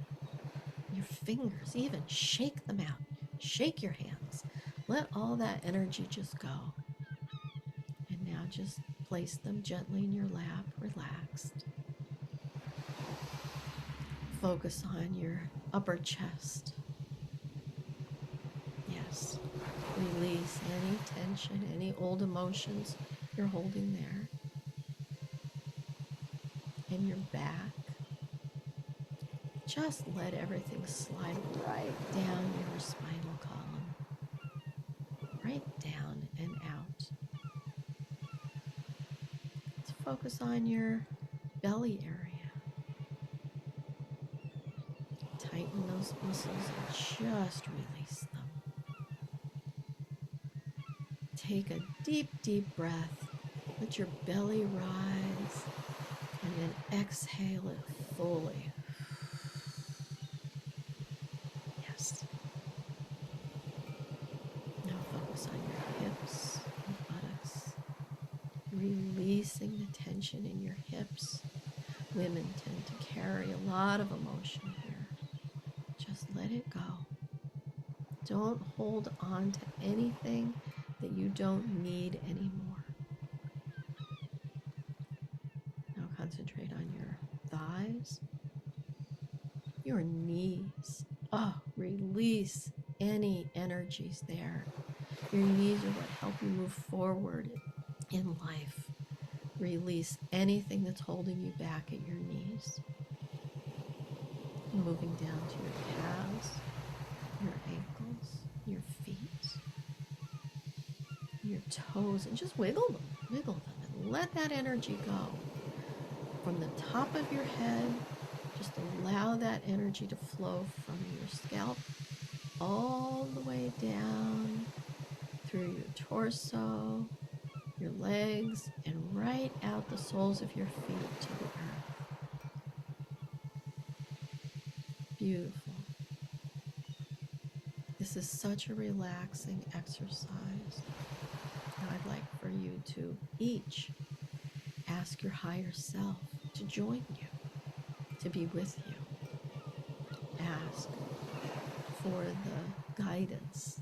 your fingers, even shake them out. Shake your hands. Let all that energy just go. And now just place them gently in your lap, relaxed. Focus on your upper chest. Yes. Release any tension, any old emotions you're holding there. And your back. Just let everything slide right down your spinal column. Right down and out. Let's focus on your belly area. Tighten those muscles and just release them. Take a deep, deep breath. Let your belly rise and then exhale it fully. Yes. Now focus on your hips and buttocks. Releasing the tension in your hips. Women tend to carry a lot of emotion here. Just let it go. Don't hold on to anything that you don't need anymore. Now concentrate on your thighs, your knees. Oh, release any energies there. Your knees are what help you move forward in life. Release anything that's holding you back at your knees. Moving down to your calves, your ankles, your feet, your toes, and just wiggle them, and let that energy go. From the top of your head, just allow that energy to flow from your scalp all the way down through your torso, your legs, and right out the soles of your feet to the earth. Beautiful. This is such a relaxing exercise. Now I'd like for you to each ask your higher self to join you, to be with you. Ask for the guidance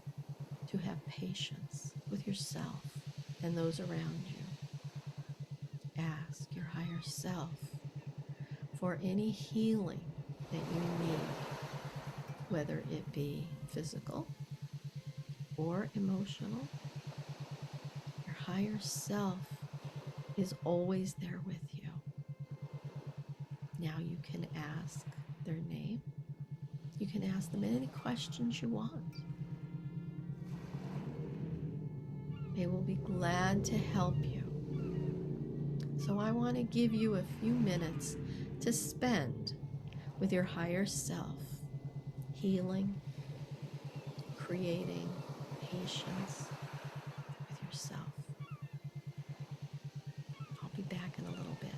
to have patience with yourself and those around you. Ask your higher self for any healing that you need, whether it be physical or emotional. Your higher self is always there with you. Now you can ask their name. You can ask them any questions you want. They will be glad to help you. So I want to give you a few minutes to spend with your higher self, healing, creating patience with yourself. I'll be back in a little bit.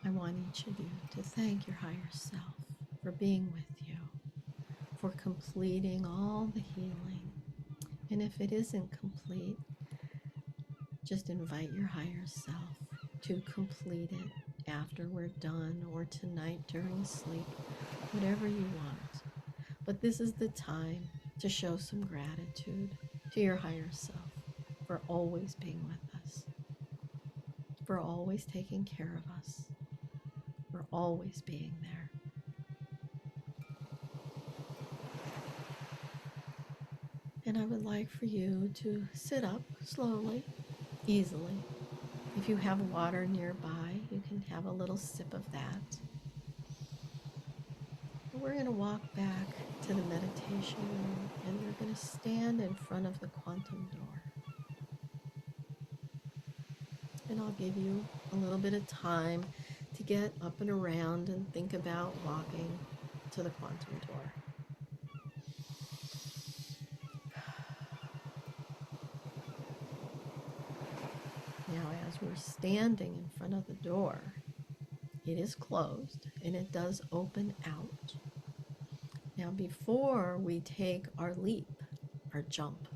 I want each of you to thank your higher self for being with you, for completing all the healing. And if it isn't complete, just invite your higher self to complete it after we're done or tonight during sleep, whatever you want. But this is the time to show some gratitude to your higher self for always being with us, for always taking care of us, for always being there. And I would like for you to sit up slowly, easily. If you have water nearby, you can have a little sip of that. We're going to walk back to the meditation room and we're going to stand in front of the quantum door. And I'll give you a little bit of time to get up and around and think about walking to the quantum door. Now, as we're standing in front of the door, it is closed and it does open out. Now, before we take our leap, our jump,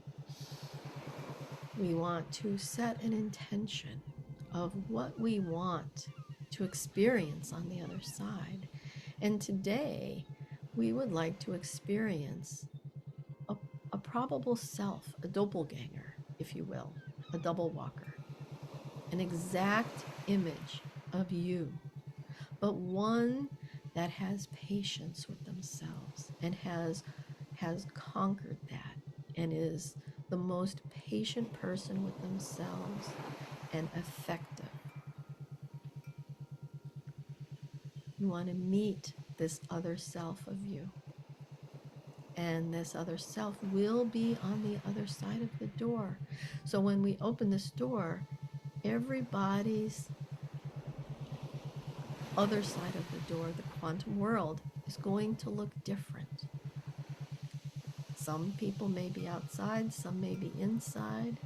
we want to set an intention of what we want to experience on the other side. And today, we would like to experience a probable self, a doppelganger, if you will, a double walker, an exact image of you, but one that has patience with themselves and has conquered that and is the most patient person with themselves and effective. You want to meet this other self of you. And this other self will be on the other side of the door. So when we open this door, everybody's other side of the door, the quantum world, is going to look different. Some people may be outside, some may be inside.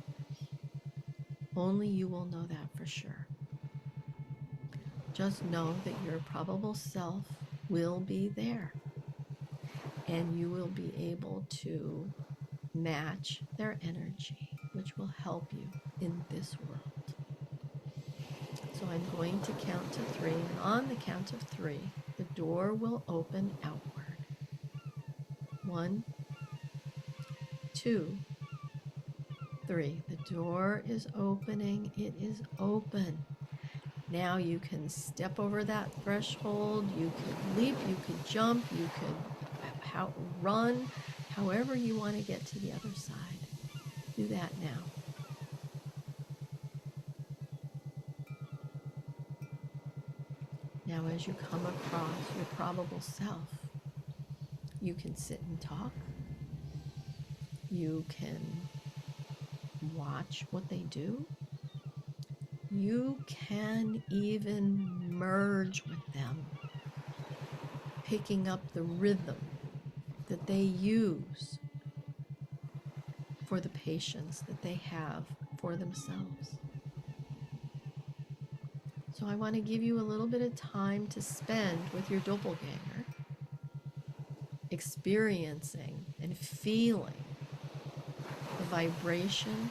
Only you will know that for sure. Just know that your probable self will be there. And you will be able to match their energy, which will help you in this world. So I'm going to count to 3, and on the count of 3, the door will open outward. 1, 2, 3. The door is opening. It is open. Now you can step over that threshold. You could leap. You could jump. You could run. However you want to get to the other side. Do that now. Now, as you come across your probable self, you can sit and talk. You can watch what they do. You can even merge with them, picking up the rhythm that they use for the patience that they have for themselves. So I want to give you a little bit of time to spend with your doppelganger, experiencing and feeling the vibration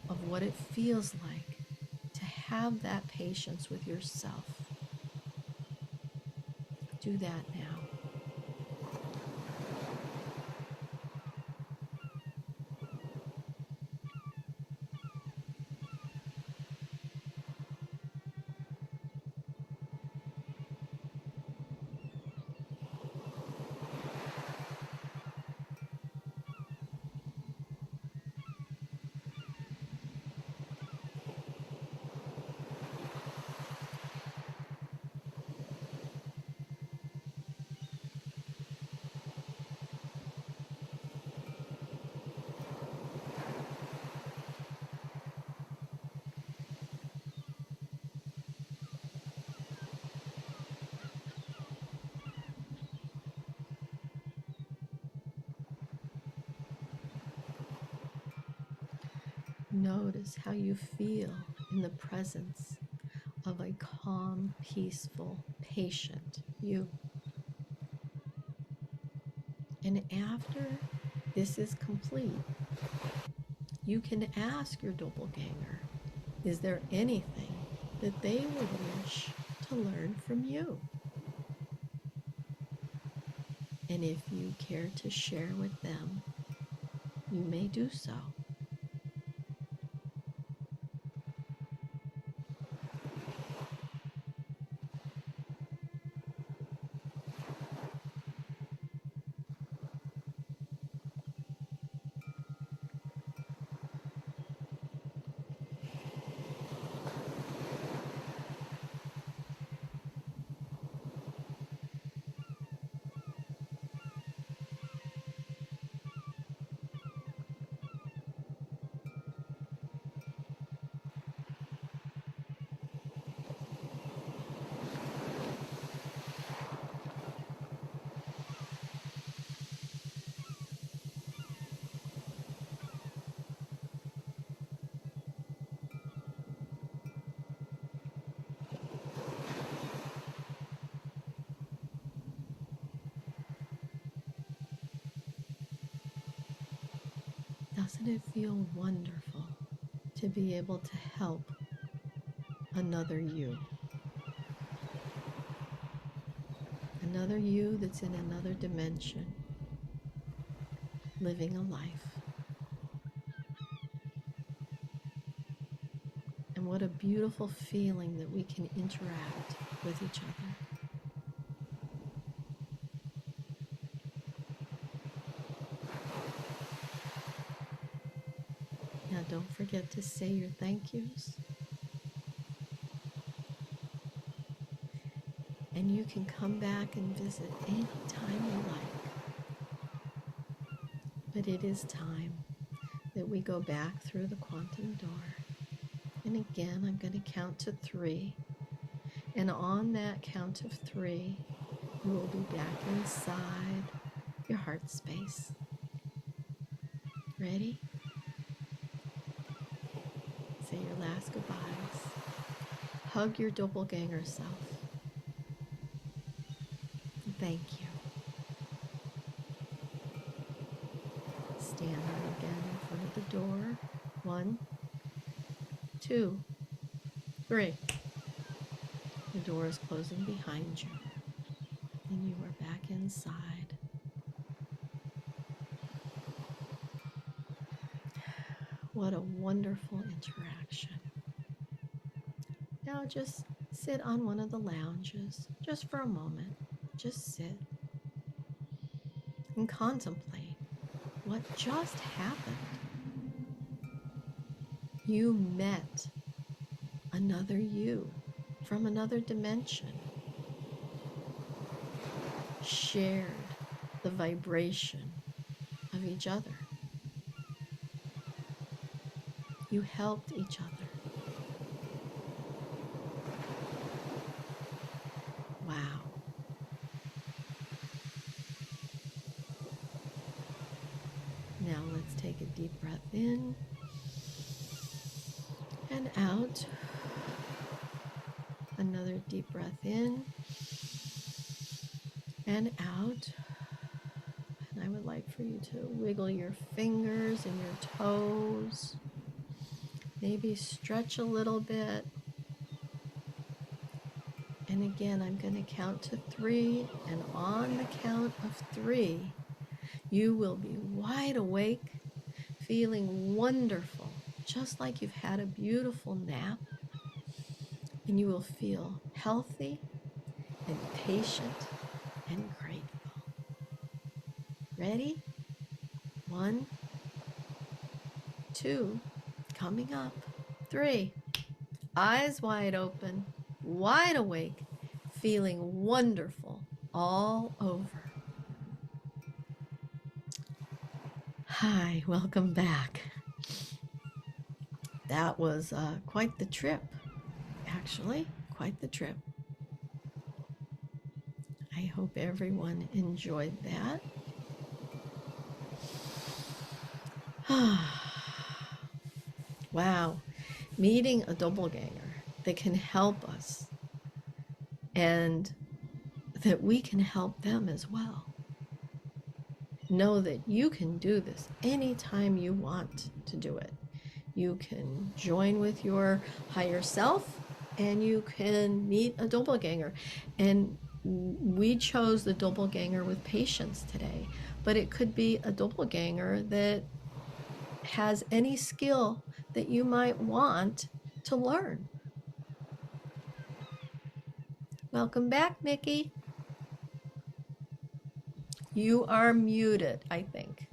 of what it feels like to have that patience with yourself. Do that now. Notice how you feel in the presence of a calm, peaceful, patient you. And after this is complete, you can ask your doppelganger, is there anything that they would wish to learn from you? And if you care to share with them, you may do so. Doesn't it feel wonderful to be able to help another you? Another you that's in another dimension, living a life. And what a beautiful feeling that we can interact with each other. Now don't forget to say your thank yous. And you can come back and visit anytime you like. But it is time that we go back through the quantum door. And again, I'm going to count to 3. And on that count of 3, you will be back inside your heart space. Ready? Say your last goodbyes. Hug your doppelganger self. Thank you. Stand up again in front of the door. 1, 2, 3. The door is closing behind you, and you are back inside. What a wonderful interaction. Now just sit on one of the lounges, just for a moment. Just sit and contemplate what just happened. You met another you from another dimension, shared the vibration of each other. You helped each other. Wow. Now let's take a deep breath in and out. Another deep breath in and out. And I would like for you to wiggle your fingers and your toes. Maybe stretch a little bit. And again, I'm going to count to 3. And on the count of 3, you will be wide awake, feeling wonderful, just like you've had a beautiful nap. And you will feel healthy and patient and grateful. Ready? 1, 2, coming up. 3, eyes wide open, wide awake, feeling wonderful all over. Hi, welcome back. That was quite the trip, actually, quite the trip. I hope everyone enjoyed that. Wow, meeting a doppelganger that can help us, and that we can help them as well. Know that you can do this anytime you want to do it. You can join with your higher self, and you can meet a doppelganger. And we chose the doppelganger with patience today, but it could be a doppelganger that has any skill that you might want to learn. Welcome back, Nikki. You are muted, I think.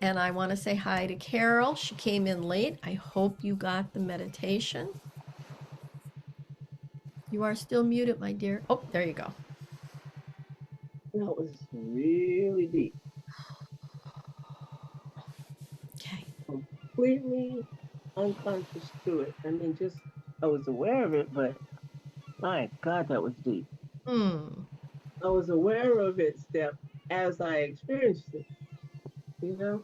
And I want to say hi to Carol. She came in late. I hope you got the meditation. You are still muted, my dear. Oh, there you go. That was really deep. Okay. Completely unconscious to it. I mean, just I was aware of it, but my God, that was deep. I was aware of it, Steph, as I experienced it. You know?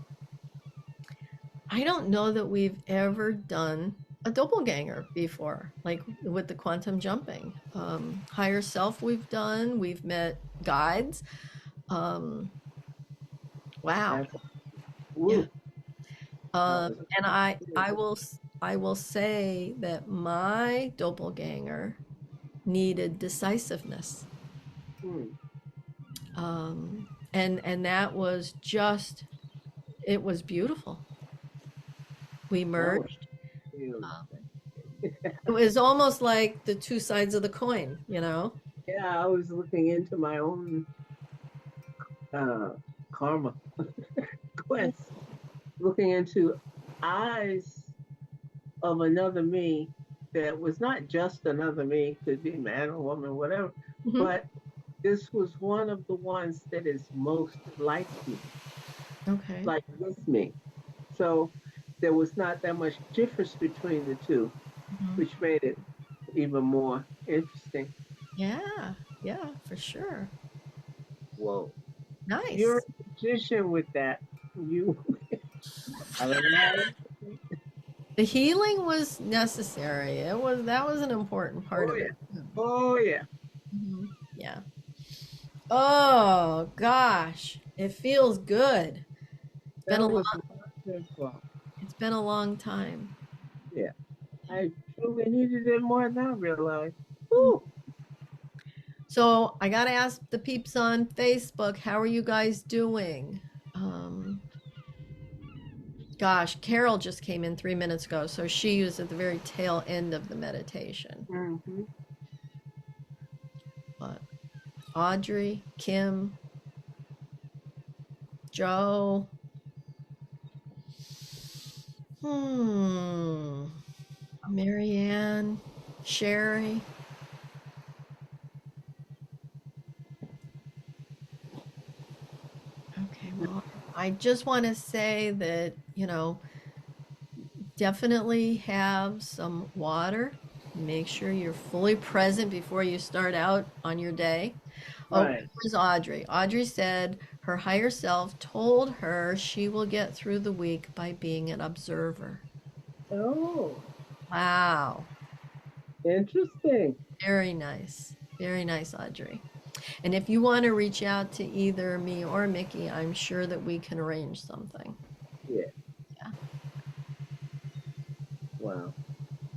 I don't know that we've ever done a doppelganger before, like with the quantum jumping. Higher self we've done. We've met guides. Wow. That's, Yeah. woo, that was And I will say that my doppelganger needed decisiveness. hmm. And that was just, it was beautiful. We That was merged. really It was almost like the two sides of the coin, you know? yeah, I was looking into my own uh, karma quest, looking into eyes of another me that was not just another me, could be man or woman, whatever, Mhm. but this was one of the ones that is most Okay. like this me. So there was not that much difference between the two, Mhm. which made it even more interesting. Yeah, yeah, for sure. Whoa. You're a Nice. magician with that. You, I don't know. The healing was necessary. That was an important part Oh of yeah. it. Oh yeah. Mhm. Yeah. Oh gosh, it feels good. It's been That a was long, wonderful. it's been a long time. Yeah. I truly needed it more than I realized. Mm. Woo. So I gotta ask the peeps on Facebook, how are you guys doing? Um, Gosh, Carol just came in 3 minutes ago, so she was at the very tail end of the meditation. Mm-hmm. But Audrey, Kim, Joe, Marianne, Sherry. Okay, well, I just want to say that, definitely have some water. Make sure you're fully present before you start out on your day. Oh, Right. here's Audrey. Audrey said her higher self told her she will get through the week by being an observer. Oh, Wow. interesting. Very nice. Very nice, Audrey. And if you want to reach out to either me or Mickey, I'm sure that we can arrange something. Yeah. Yeah. Wow.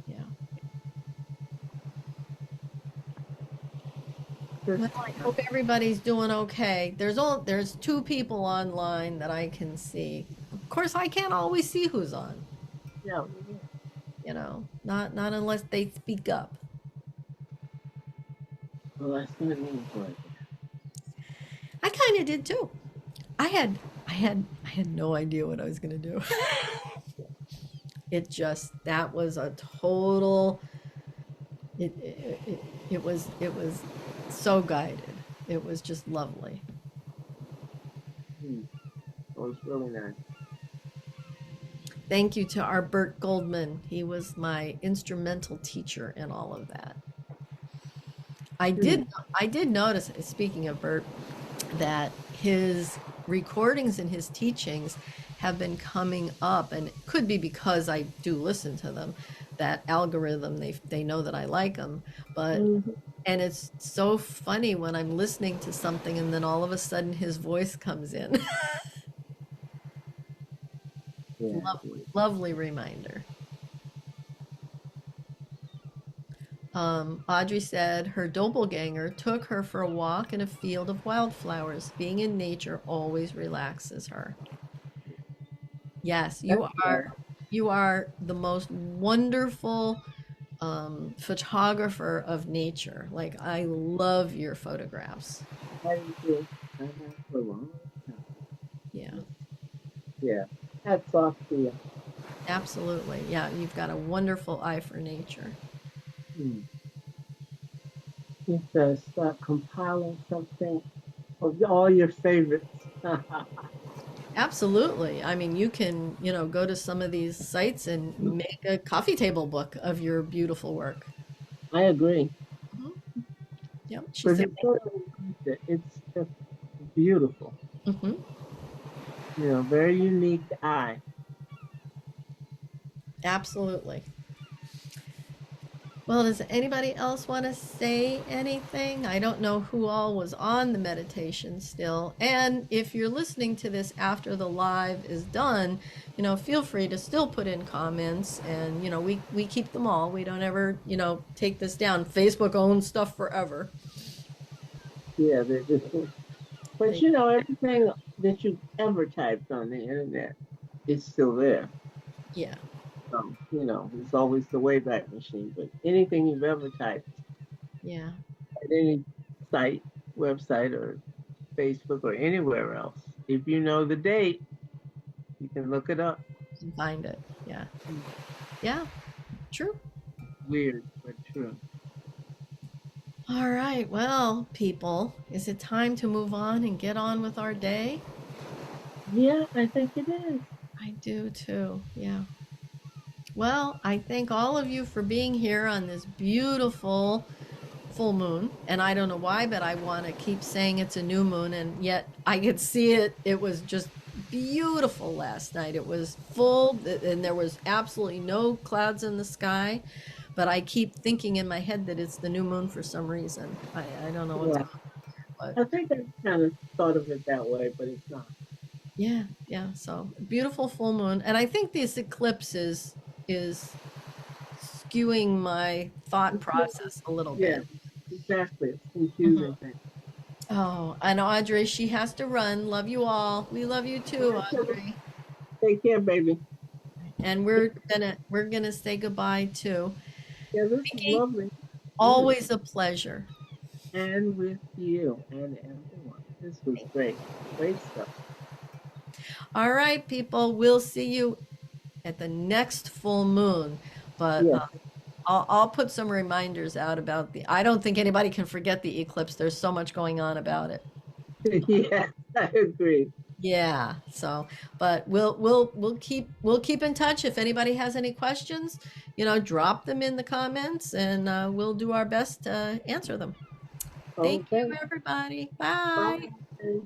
Yeah. This, Well, I hope everybody's doing okay. There's two people online that I can see. Of course, I can't always see who's on, yeah. not unless they speak up. Well, that's not me, but I kind of did too. I had no idea what I was gonna do. That was a total. It was so guided. It was just lovely. hmm, it was really nice. Thank you to our Bert Goldman. He was my instrumental teacher in all of that. I Hmm. did I did notice, speaking of Bert, that his recordings and his teachings have been coming up, and it could be because I do listen to them, that algorithm. They know that I like them, but Mhm. and it's so funny when I'm listening to something and then all of a sudden his voice comes in. Yeah. Lovely reminder. Audrey said her doppelganger took her for a walk in a field of wildflowers. Being in nature always relaxes her. Yes, That's right. you are the most wonderful photographer of nature. Like I love your photographs. I do. I have for a long time. Yeah, Yeah. Hats off to you. absolutely. Yeah, you've got a wonderful eye for nature. Hmm. You said start compiling something of all your favorites. Absolutely. I mean, you can, go to some of these sites and make a coffee table book of your beautiful work. I agree. Mhm. Yep. She Because said, it's so it's just beautiful. hmm Very unique eye. absolutely. Well, does anybody else want to say anything? I don't know who all was on the meditation still. And if you're listening to this after the live is done, feel free to still put in comments and, we keep them all. We don't ever, take this down. Facebook owns stuff forever. Yeah, they do. But They, everything that you ever typed on the internet is still there. yeah, It's always the Wayback Machine. But anything you've ever typed yeah. at any site, website, or Facebook, or anywhere else, if you know the date, you can look it up. You can find it. Yeah. Yeah. True. Weird, but true. All right. Well, people, is it time to move on and get on with our day? Yeah, I think it is. I do too. Yeah. Well, I thank all of you for being here on this beautiful full moon. And I don't know why, but I want to keep saying it's a new moon. And yet I could see it. It was just beautiful last night. It was full and there was absolutely no clouds in the sky. But I keep thinking in my head that it's the new moon for some reason. I don't know what's Yeah, going on. But I think I kind of thought of it that way, but it's not. yeah, yeah. So beautiful full moon. And I think this eclipse is skewing my thought process a little Yeah, bit. exactly. It's Mhm. confusing things. Oh, and Audrey, she has to run. Love you all. We love you too, Audrey. Take care, baby. And we're gonna say goodbye too. Yeah, this is Vicky, lovely. Mm. always a pleasure. And with you and everyone. This was great. Great stuff. All right, people. We'll see you at the next full moon. But Yes. I'll put some reminders out about the. I don't think anybody can forget the eclipse. There's so much going on about it. Yes, I agree. Yeah. So, but we'll keep in touch. If anybody has any questions, drop them in the comments, and we'll do our best to answer them. Thank you, Okay. everybody. Bye. Bye.